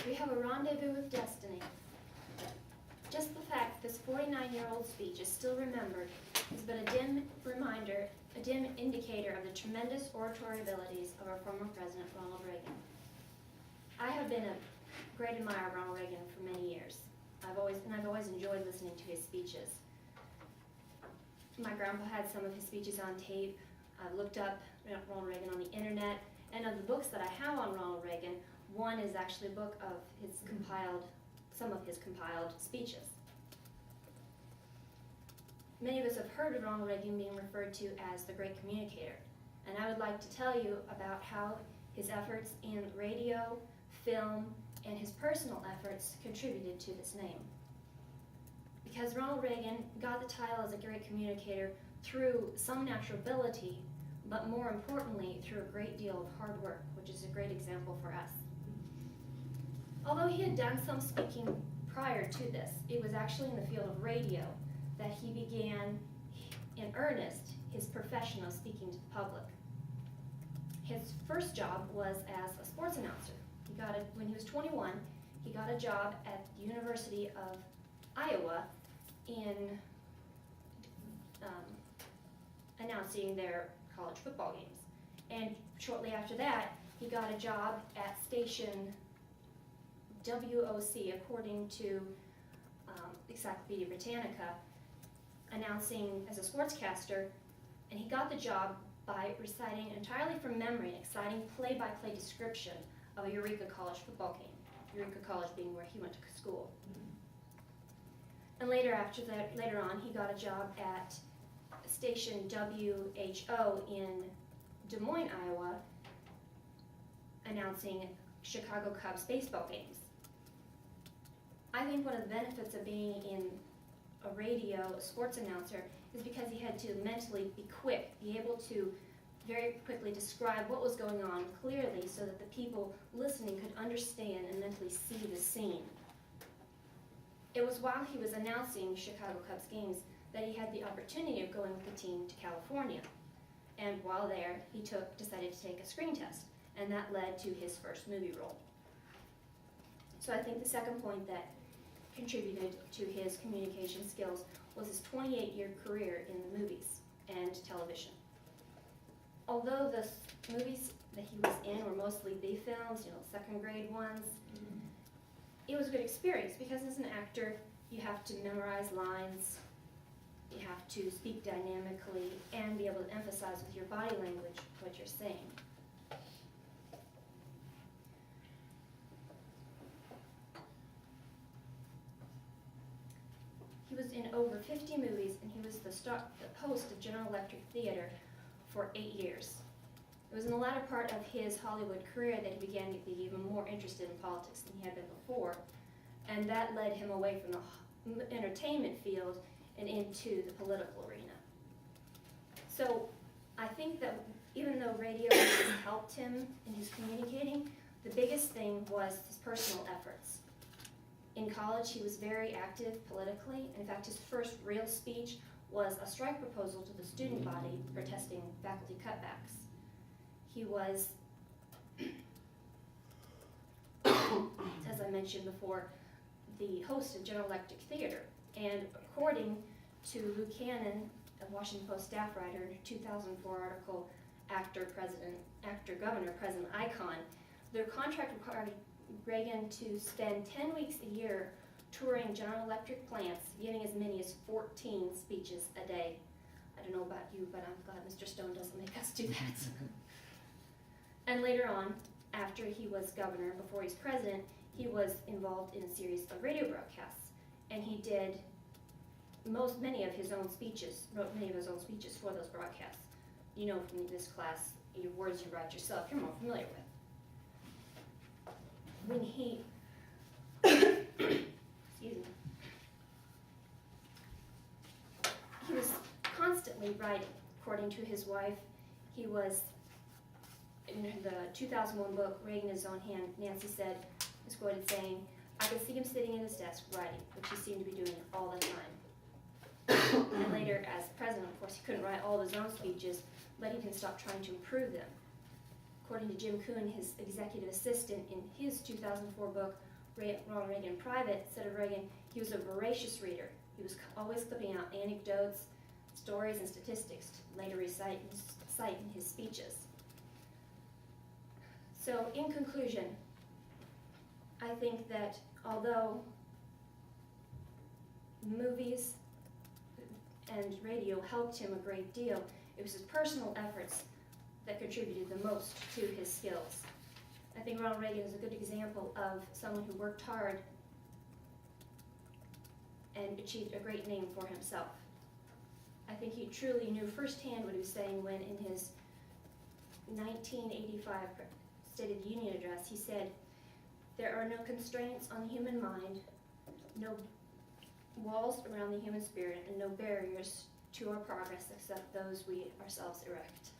We have a rendezvous with destiny. Just the fact this 49-year-old speech is still remembered is but a dim reminder, a dim indicator of the tremendous oratory abilities of our former President, Ronald Reagan. I have been a great admirer of Ronald Reagan for many years. I've always enjoyed listening to his speeches. My grandpa had some of his speeches on tape. I've looked up Ronald Reagan on the internet, and of the books that I have on Ronald Reagan, one is actually a book of some of his compiled speeches. Many of us have heard of Ronald Reagan being referred to as the great communicator, and I would like to tell you about how his efforts in radio, film, and his personal efforts contributed to this name. Because Ronald Reagan got the title as a great communicator through some natural ability, but more importantly, through a great deal of hard work, which is a great example for us. Although he had done some speaking prior to this, it was actually in the field of radio that he began in earnest his profession of speaking to the public. His first job was as a sports announcer. When he was 21, he got a job at the University of Iowa in announcing their college football games. And shortly after that, he got a job at station WOC, according to Encyclopedia Britannica, announcing as a sportscaster, and he got the job by reciting entirely from memory an exciting play-by-play description of a Eureka College football game, Eureka College being where he went to school. And later on, he got a job at station WHO in Des Moines, Iowa, announcing Chicago Cubs baseball games. I think one of the benefits of being in a radio sports announcer is because he had to mentally be quick, be able to very quickly describe what was going on clearly so that the people listening could understand and mentally see the scene. It was while he was announcing Chicago Cubs games that he had the opportunity of going with the team to California. And while there, he decided to take a screen test, and that led to his first movie role. So I think the second point that contributed to his communication skills was his 28-year career in the movies and television. Although the movies that he was in were mostly B films, second grade ones, it was a good experience because as an actor, you have to memorize lines, you have to speak dynamically, and be able to emphasize with your body language what you're saying. He was in over 50 movies, and he was the host of General Electric Theater for 8 years. It was in the latter part of his Hollywood career that he began to be even more interested in politics than he had been before, and that led him away from the entertainment field and into the political arena. So I think that even though radio has helped him in his communicating, the biggest thing was his personal efforts. In college, he was very active politically. In fact, his first real speech was a strike proposal to the student body protesting faculty cutbacks. He was, as I mentioned before, the host of General Electric Theater. And according to Lou Cannon, a Washington Post staff writer, in a 2004 article, Actor, Governor, President Icon, their contract required Reagan to spend 10 weeks a year touring General Electric plants, giving as many as 14 speeches a day. I don't know about you, but I'm glad Mr. Stone doesn't make us do that. And later on, after he was governor, before he's president, he was involved in a series of radio broadcasts, and he did many of his own speeches, wrote many of his own speeches for those broadcasts. You know from this class, your words you write yourself, you're more familiar with. When he, excuse me, he was constantly writing. According to his wife, he was, in the 2001 book, Reagan in His Own Hand, Nancy said, is quoted saying, "I could see him sitting in his desk writing, which he seemed to be doing all the time." And later, as president, of course, he couldn't write all of his own speeches, but he didn't stop trying to improve them. According to Jim Kuhn, his executive assistant, in his 2004 book, Ronald Reagan in private said of Reagan, he was a voracious reader. He was always clipping out anecdotes, stories, and statistics to later cite in his speeches. So in conclusion, I think that although movies and radio helped him a great deal, it was his personal efforts that contributed the most to his skills. I think Ronald Reagan is a good example of someone who worked hard and achieved a great name for himself. I think he truly knew firsthand what he was saying when in his 1985 State of the Union address, he said, "There are no constraints on the human mind, no walls around the human spirit, and no barriers to our progress except those we ourselves erect."